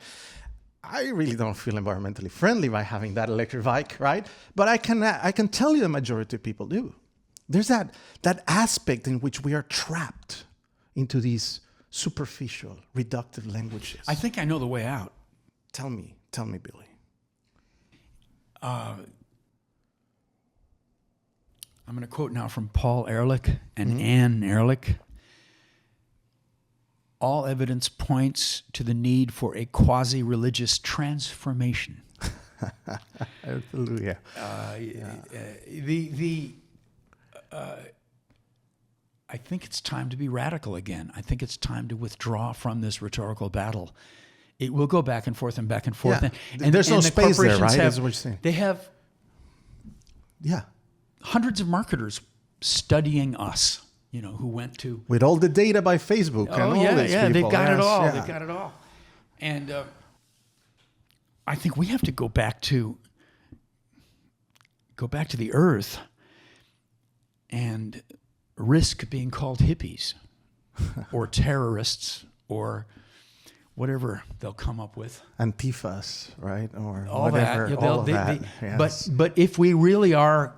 I really don't feel environmentally friendly by having that electric bike, right? But I can tell you the majority of people do. There's that aspect in which we are trapped into these superficial, reductive languages. I think I know the way out. Tell me, Billy. I'm going to quote now from Paul Ehrlich and Anne Ehrlich. All evidence points to the need for a quasi-religious transformation. Hallelujah. I think it's time to be radical again. I think it's time to withdraw from this rhetorical battle. It will go back and forth and back and forth. Yeah. And there's no the space there, corporations right? That's what you're saying. They have hundreds of marketers studying us, who went to... With all the data by Facebook and all these people. They've got it all. Yeah. They've got it all. And I think we have to go back to the earth and risk being called hippies or terrorists or whatever they'll come up with. Antifas, right? Or all whatever. That. All of that. Yes. But if we really are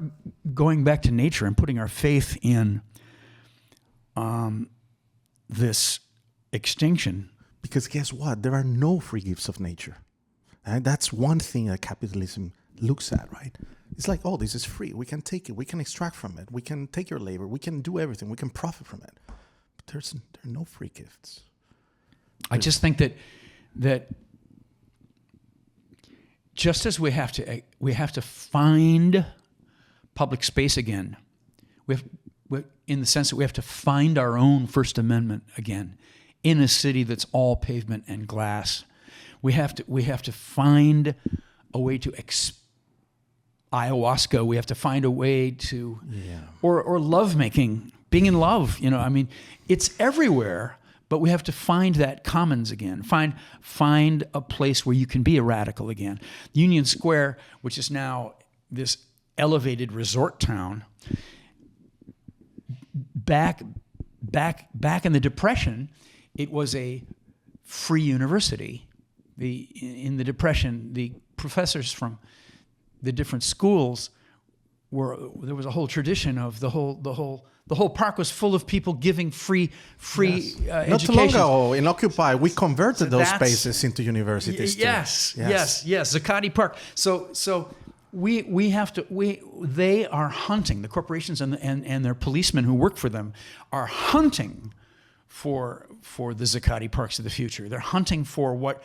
going back to nature and putting our faith in this extinction. Because guess what? There are no free gifts of nature. And that's one thing that capitalism looks at, right? It's like, oh, this is free. We can take it. We can extract from it. We can take your labor. We can do everything. We can profit from it. But there are no free gifts. I just think that just as we have to find public space again, in the sense that we have to find our own First Amendment again in a city that's all pavement and glass. We have to find a way to ayahuasca. We have to find a way to or lovemaking, being in love. It's everywhere. But we have to find that commons again. Find a place where you can be a radical again. Union Square, which is now this elevated resort town, back in the Depression, it was a free university. In the Depression, the professors from the different schools there was a whole tradition of the whole park was full of people giving free education. Not too long ago in Occupy, we converted those spaces into universities. Yes. Zuccotti Park. So we have to. They are hunting. The corporations and their policemen who work for them are hunting for the Zuccotti Parks of the future. They're hunting for what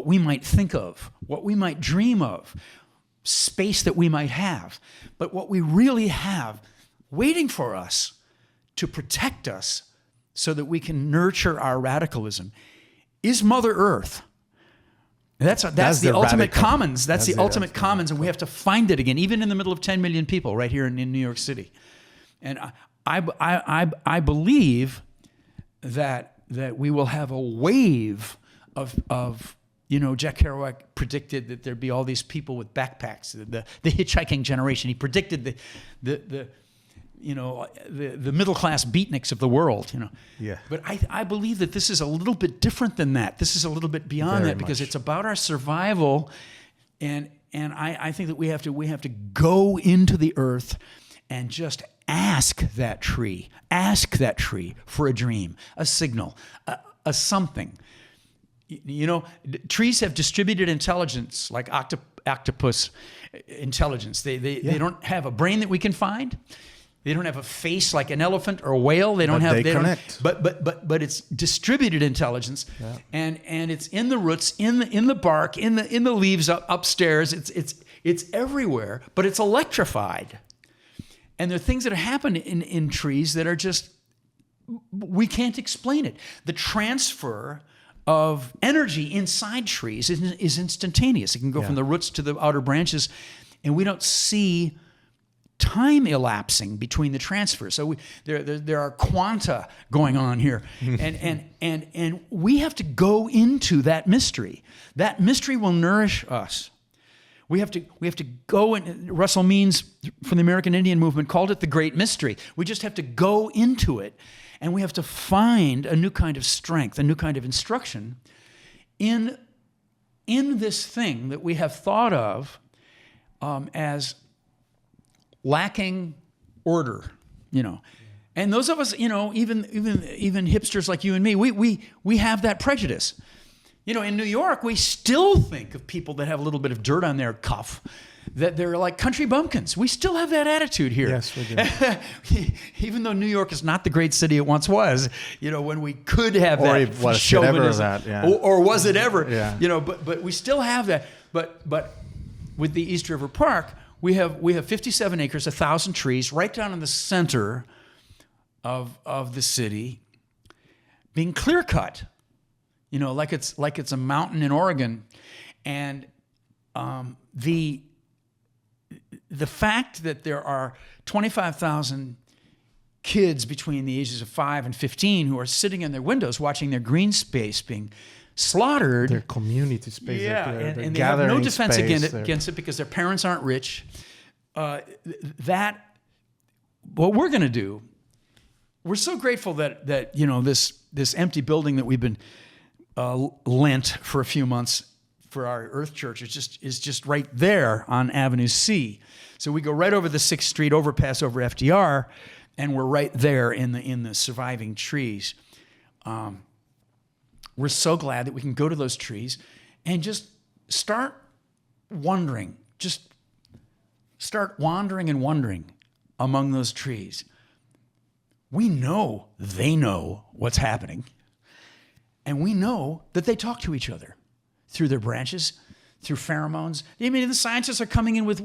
we might think of, what we might dream of, space that we might have. But what we really have waiting for us to protect us so that we can nurture our radicalism is Mother Earth. That's the ultimate commons. That's the ultimate commons, and we have to find it again, even in the middle of 10 million people right here in New York City. And I believe that we will have a wave of Jack Kerouac predicted that there'd be all these people with backpacks, the hitchhiking generation. He predicted the middle class beatniks of the world. Yeah. But I believe that this is a little bit different than that. This is a little bit beyond that because it's about our survival, and I think that we have to go into the earth and just ask that tree for a dream, a signal, a something. Trees have distributed intelligence like octopus intelligence. They don't have a brain that we can find. They don't have a face like an elephant or a whale. They connect. But it's distributed intelligence, and it's in the roots, in the bark, in the leaves upstairs. It's everywhere, but it's electrified. And there are things that happen in trees that are just we can't explain it. The transfer of energy inside trees is instantaneous. It can go from the roots to the outer branches, and we don't see time elapsing between the transfers. So there are quanta going on here, and we have to go into that mystery. That mystery will nourish us. We have to go, and Russell Means from the American Indian movement called it the great mystery. We just have to go into it, and we have to find a new kind of strength, a new kind of instruction in this thing that we have thought of as lacking order, And those of us, even hipsters like you and me, we have that prejudice. In New York, we still think of people that have a little bit of dirt on their cuff, that they're like country bumpkins. We still have that attitude here. Yes, we do. Even though New York is not the great city it once was, when we could have or that was chauvinism. It ever that, yeah. Or was it ever? Yeah. But we still have that. But with the East River Park, we have 57 acres, 1,000 trees, right down in the center of the city, being clear cut. Like it's a mountain in Oregon, and the fact that there are 25,000 kids between the ages of 5 and 15 who are sitting in their windows watching their green space being slaughtered. Their community space. Yeah, their and they have no defense space, against it because their parents aren't rich. What we're going to do, we're so grateful that this empty building that we've been lent for a few months for our Earth Church is just right there on Avenue C. So we go right over the 6th Street overpass over FDR, and we're right there in the surviving trees. We're so glad that we can go to those trees and just start wondering, start wandering and wondering among those trees. We know they know what's happening. And we know that they talk to each other through their branches, through pheromones. The scientists are coming in with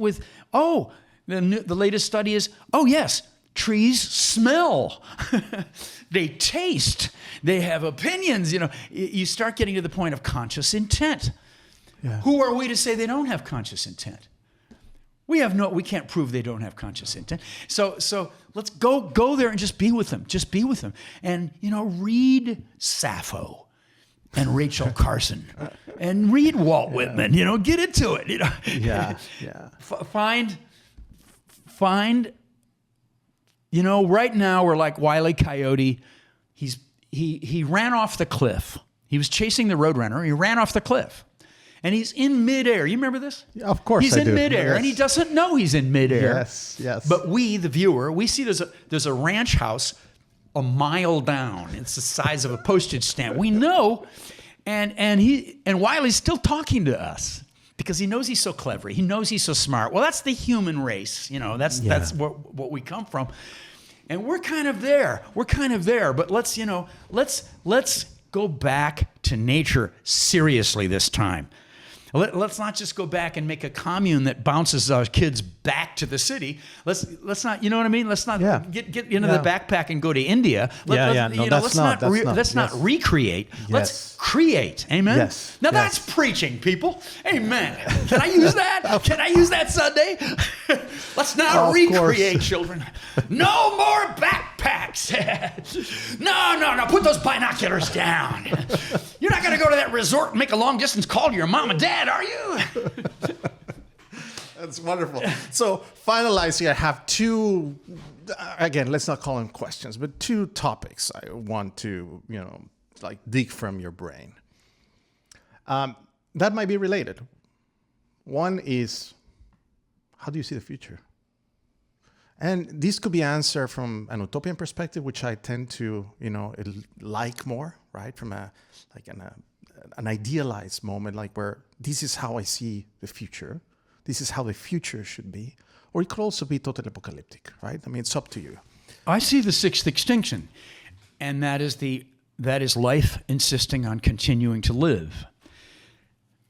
the latest study is, yes, trees smell. They taste. They have opinions. You start getting to the point of conscious intent. Yeah. Who are we to say they don't have conscious intent? We can't prove they don't have conscious intent. So let's go there and just be with them. Just be with them. And, read Sappho and Rachel Carson and read Walt Whitman, get into it. Yeah. Find, right now we're like Wile E. Coyote. He ran off the cliff. He was chasing the Roadrunner. He ran off the cliff. And he's in midair. You remember this? Of course he's I in do. midair, Yes. and he doesn't know he's in midair. Yes. But we, the viewer, we see there's a ranch house a mile down. It's the size of a postage stamp. We know, and Wiley's still talking to us because he knows he's so clever. He knows he's so smart. Well, that's the human race. That's what we come from, and we're kind of there. But let's go back to nature seriously this time. Let's not just go back and make a commune that bounces our kids back to the city. Let's not, you know what I mean? Let's not get into the backpack and go to India. Let's not recreate. Yes. Let's create. Amen? Yes. Now Yes. that's preaching, people. Amen. Can I use that? Can I use that Sunday? Let's not recreate, course. children. No more backpacks. No. Put those binoculars down. You're not going to go to that resort and make a long distance call to your mom and dad, are you? That's wonderful. So, finalizing, I have two, again, let's not call them questions, but two topics I want to, dig from your brain. That might be related. One is, how do you see the future? And this could be answered from an utopian perspective, which I tend to, like more, right? From an idealized moment, like where this is how I see the future. This is how the future should be. Or it could also be totally apocalyptic, right? I mean, it's up to you. I see the Sixth Extinction, and that is life insisting on continuing to live.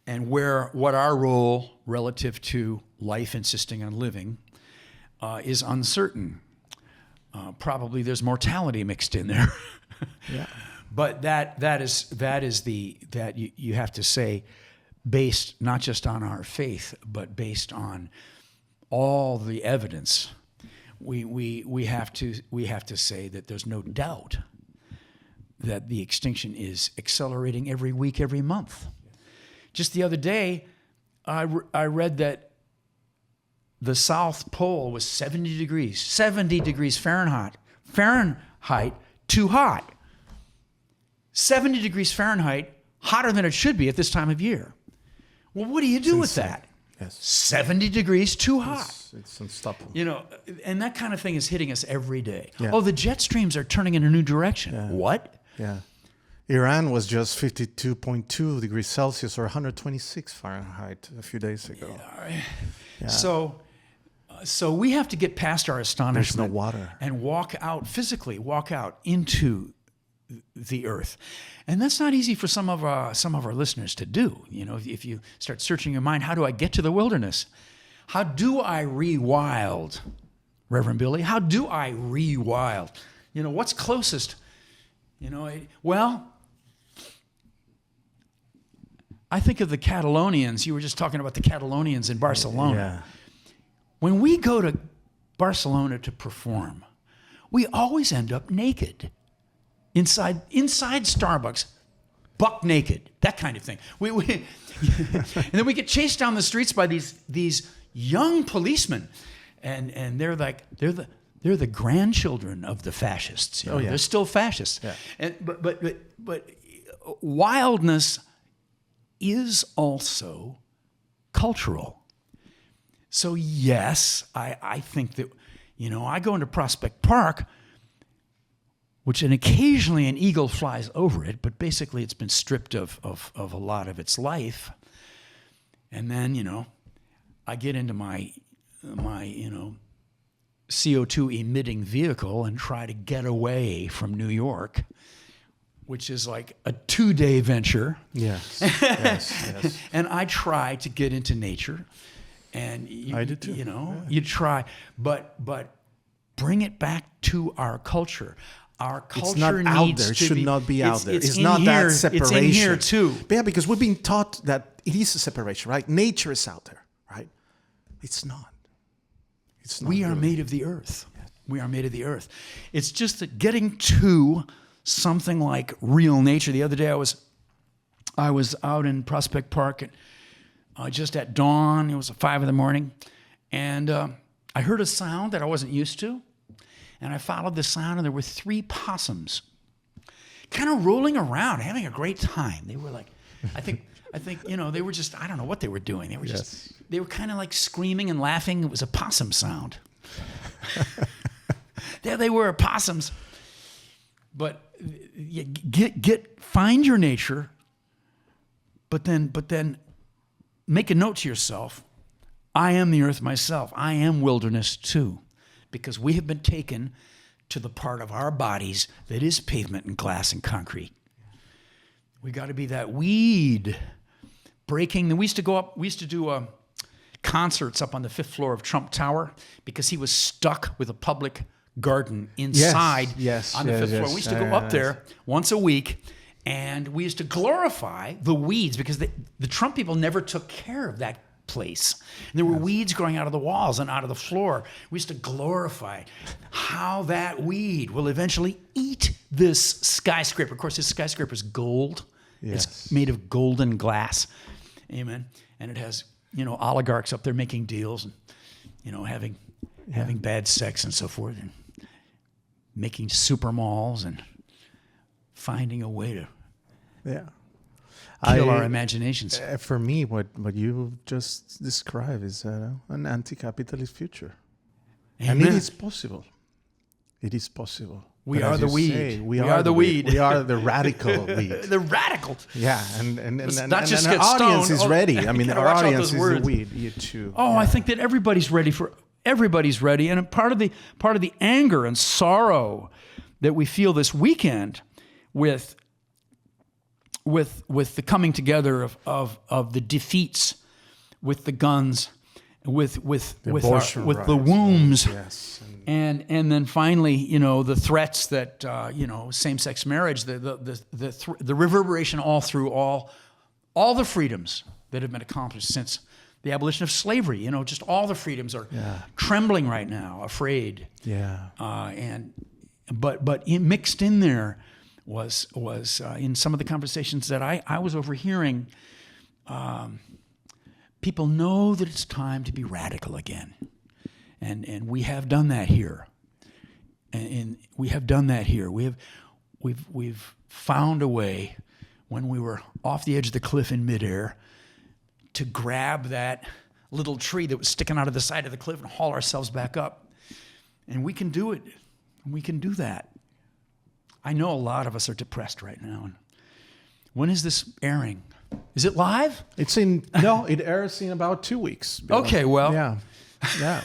And what our role relative to life insisting on living is uncertain. Probably there's mortality mixed in there. Yeah. But you have to say, based not just on our faith, but based on all the evidence, we have to say that there's no doubt that the extinction is accelerating every week, every month. Just the other day, I read that the South Pole was 70 degrees Fahrenheit, too hot. 70 degrees Fahrenheit, hotter than it should be at this time of year. Well, what do you do with that? Yes. 70 degrees too hot. It's unstoppable. You know, and that kind of thing is hitting us every day. Yeah. Oh, the jet streams are turning in a new direction. Yeah. What? Yeah. Iran was just 52.2 degrees Celsius or 126 Fahrenheit a few days ago. Yeah. So we have to get past our astonishment. There's no water. And walk out into the earth. And that's not easy for some of our listeners to do. You know, if you start searching your mind, how do I get to the wilderness? How do I rewild, Reverend Billy? How do I rewild? You know, what's closest? You know, I think of the Catalonians. You were just talking about the Catalonians in Barcelona. Yeah. When we go to Barcelona to perform, we always end up naked. Inside Starbucks, buck naked, that kind of thing. And then we get chased down the streets by these young policemen, and they're the grandchildren of the fascists. You know? They're still fascists. Yeah. And but wildness is also cultural. So yes, I think that, you know, I go into Prospect Park, and occasionally an eagle flies over it, but basically it's been stripped of a lot of its life. And then, you know, I get into my you know, CO2 emitting vehicle and try to get away from New York, which is like a 2-day venture. Yes. Yes. And I try to get into nature. And I do too. You know, you try, but bring it back to our culture. Our culture it's not needs out there. It to should be, not be out there. It's not here, that separation. It's in here too. But yeah, because we've been taught that it is a separation, right? Nature is out there, right? It's not. It's not. We are made of the earth. We are made of the earth. It's just that getting to something like real nature. The other day I was out in Prospect Park and just at dawn. It was 5 a.m, and I heard a sound that I wasn't used to. And I followed the sound, and there were 3 possums kind of rolling around, having a great time. They were like, I think, you know, they were just, I don't know what they were doing. They were they were kind of like screaming and laughing. It was a possum sound. There they were, possums. But find your nature, but then make a note to yourself, I am the earth myself. I am wilderness too. Because we have been taken to the part of our bodies that is pavement and glass and concrete. We got to be that weed breaking. We used to do concerts up on the 5th floor of Trump Tower because he was stuck with a public garden inside on the 5th floor. We used to go up there once a week, and we used to glorify the weeds because the Trump people never took care of that place. And there were weeds growing out of the walls and out of the floor. We used to glorify how that weed will eventually eat this skyscraper. Of course, this skyscraper is gold. Yes. It's made of golden glass. Amen. And it has, you know, oligarchs up there making deals and, you know, having bad sex and so forth, and making super malls and finding a way to kill our imaginations. For me, what you just described is an anti-capitalist future. Amen. And it is possible. It is possible. We But are as the you weed. say, We are the weed. We are the radical weed. The radical. Yeah, and not just our get audience stoned. is ready. I mean, gotta our watch out audience those is words. the weed. You too. Oh, I think that everybody's ready, and part of the anger and sorrow that we feel this weekend with the coming together of the defeats, with the guns, with the wombs, and then finally, you know, the threats that you know, same-sex marriage, the reverberation all through all the freedoms that have been accomplished since the abolition of slavery. You know, just all the freedoms are trembling right now, afraid. Yeah. But mixed in there was in some of the conversations that I was overhearing, people know that it's time to be radical again. And we have done that here. And we have done that here. We've found a way, when we were off the edge of the cliff in midair, to grab that little tree that was sticking out of the side of the cliff and haul ourselves back up. And we can do it. We can do that. I know a lot of us are depressed right now. And when is this airing? Is it live? It airs in about 2 weeks. Bill. Okay, well. Yeah.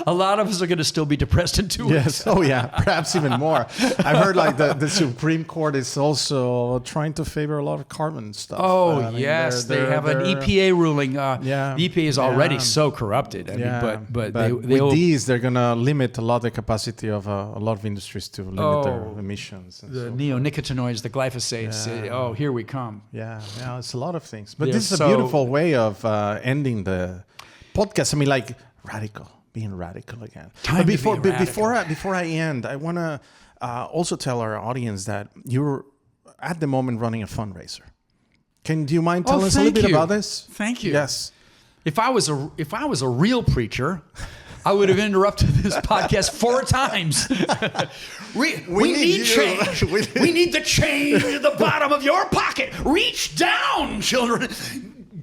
A lot of us are going to still be depressed in 2 weeks. Yes. Oh, yeah. Perhaps even more. I've heard like the Supreme Court is also trying to favor a lot of carbon stuff. Oh, yes. They have an EPA ruling. The EPA is already so corrupted. But with these, they're going to limit a lot of the capacity of a lot of industries to limit their emissions. And the neonicotinoids, the glyphosates. Here we come. Yeah. It's a lot of things. But this is a beautiful way of ending the podcast. I mean, like radical. Being radical again. But before I end, I want to also tell our audience that you're at the moment running a fundraiser. Do you mind telling us a little bit about this? Thank you. Yes. If I was a real preacher, I would have interrupted this podcast 4 times. We need change. We need the change at the bottom of your pocket. Reach down, children.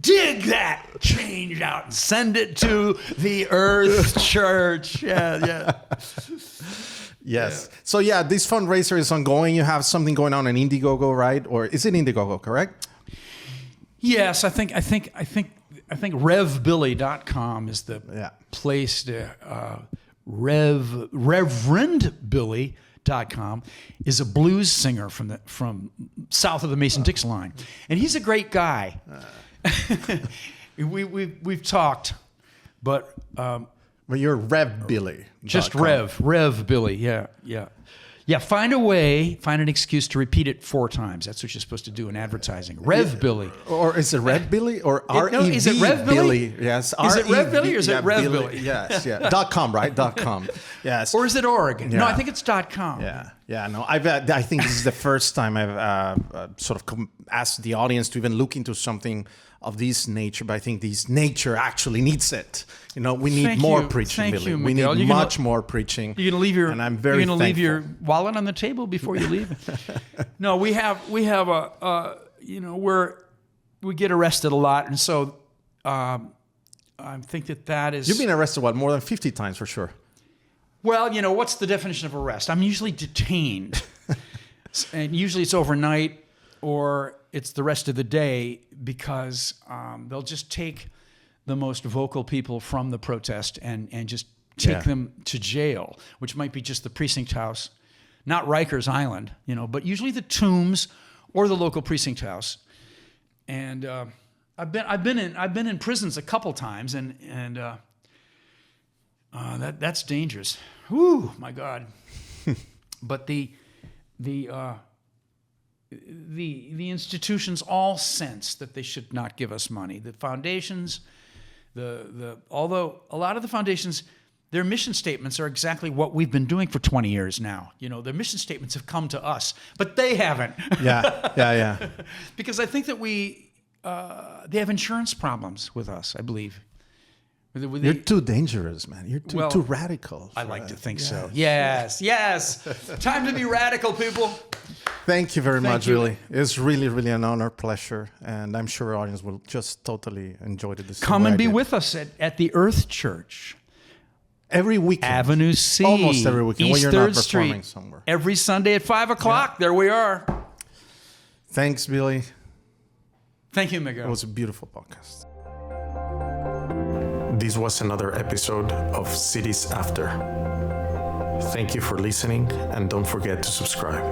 Dig that change out and send it to the Earth Church. Yeah. Yes. Yeah. So this fundraiser is ongoing. You have something going on in Indiegogo, right? Or is it Indiegogo, correct? Yes, I think RevBilly.com is the place to Reverend Billy.com is a blues singer from south of the Mason-Dixon line, and he's a great guy. We've talked, but you're Rev Billy. Just Rev Billy. Yeah. Find an excuse to repeat it 4 times. That's what you're supposed to do in advertising. Rev Billy. Or is it Rev Billy or R-E-V? Is it Rev Billy? Yes. Is it Rev Billy or is it Rev Billy? Yes. Yeah. .com, right? .com. Yes. Or is it org? Yeah. No, I think it's .com. Yeah. No, I think this is the first time I've sort of asked the audience to even look into something of this nature, but I think this nature actually needs it. We need more preaching, Billy. We need much more preaching. You're gonna leave your. And I'm very You're gonna leave your wallet on the table before you leave. No, we have we get arrested a lot, and so I think that is. You've been arrested more than 50 times for sure. Well, what's the definition of arrest? I'm usually detained, and usually it's overnight or it's the rest of the day because they'll just take the most vocal people from the protest and just take them to jail, which might be just the precinct house, not Rikers Island, but usually the Tombs or the local precinct house. And I've been in prisons a couple times, and that's dangerous. Whew, my God! But the institutions all sense that they should not give us money. The foundations, although a lot of the foundations, their mission statements are exactly what we've been doing for 20 years now. Their mission statements have come to us, but they haven't. Yeah. Because I think that they have insurance problems with us, I believe. You're too dangerous, man. You're too radical. I like to think so. Yes. Time to be radical, people. Thank you very much, Billy. It's really, really an honor, pleasure, and I'm sure our audience will just totally enjoy this. Come and be with us at the Earth Church. Every weekend. Avenue C. Almost every weekend East when you're 3rd not performing Street. somewhere. Every Sunday at 5 o'clock. There we are. Thanks, Billy. Thank you, Miguel. It was a beautiful podcast. This was another episode of Cities After. Thank you for listening, and don't forget to subscribe.